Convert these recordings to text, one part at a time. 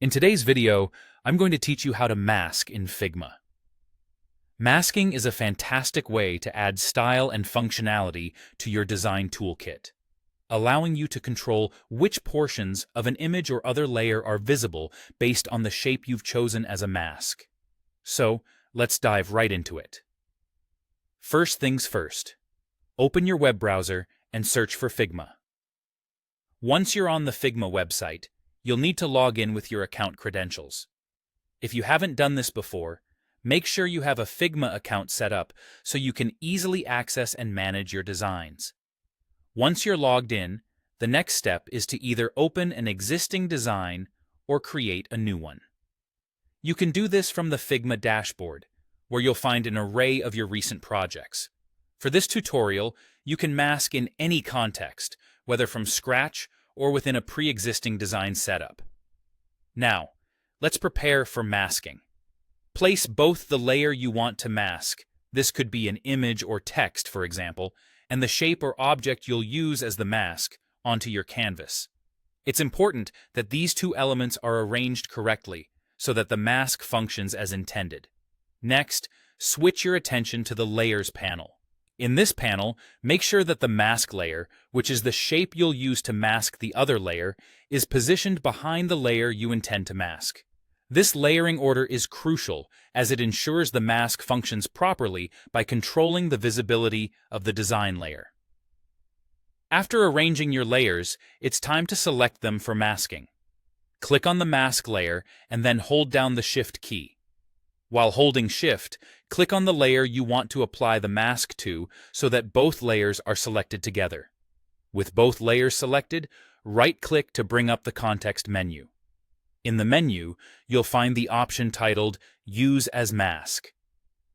In today's video, I'm going to teach you how to mask in Figma. Masking is a fantastic way to add style and functionality to your design toolkit, allowing you to control which portions of an image or other layer are visible based on the shape you've chosen as a mask. So, let's dive right into it. First things first, open your web browser and search for Figma. Once you're on the Figma website, you'll need to log in with your account credentials. If you haven't done this before, make sure you have a Figma account set up so you can easily access and manage your designs. Once you're logged in, the next step is to either open an existing design or create a new one. You can do this from the Figma dashboard, where you'll find an array of your recent projects. For this tutorial, you can mask in any context, whether from scratch or within a pre-existing design setup. Now, let's prepare for masking. Place both the layer you want to mask, this could be an image or text, for example, and the shape or object you'll use as the mask onto your canvas. It's important that these two elements are arranged correctly so that the mask functions as intended. Next, switch your attention to the Layers panel. In this panel, make sure that the mask layer, which is the shape you'll use to mask the other layer, is positioned behind the layer you intend to mask. This layering order is crucial as it ensures the mask functions properly by controlling the visibility of the design layer. After arranging your layers, it's time to select them for masking. Click on the mask layer and then hold down the Shift key. While holding Shift, click on the layer you want to apply the mask to so that both layers are selected together. With both layers selected, right-click to bring up the context menu. In the menu, you'll find the option titled Use as Mask.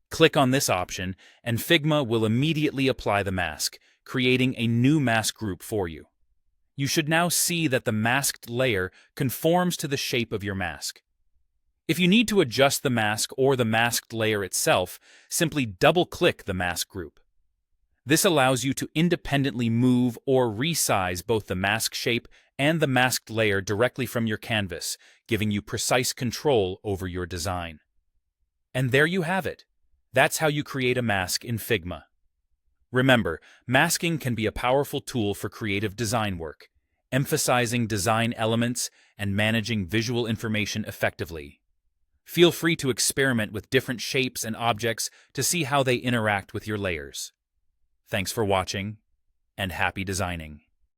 Click on this option, and Figma will immediately apply the mask, creating a new mask group for you. You should now see that the masked layer conforms to the shape of your mask. If you need to adjust the mask or the masked layer itself, simply double-click the mask group. This allows you to independently move or resize both the mask shape and the masked layer directly from your canvas, giving you precise control over your design. And there you have it. That's how you create a mask in Figma. Remember, masking can be a powerful tool for creative design work, emphasizing design elements and managing visual information effectively. Feel free to experiment with different shapes and objects to see how they interact with your layers. Thanks for watching, and happy designing.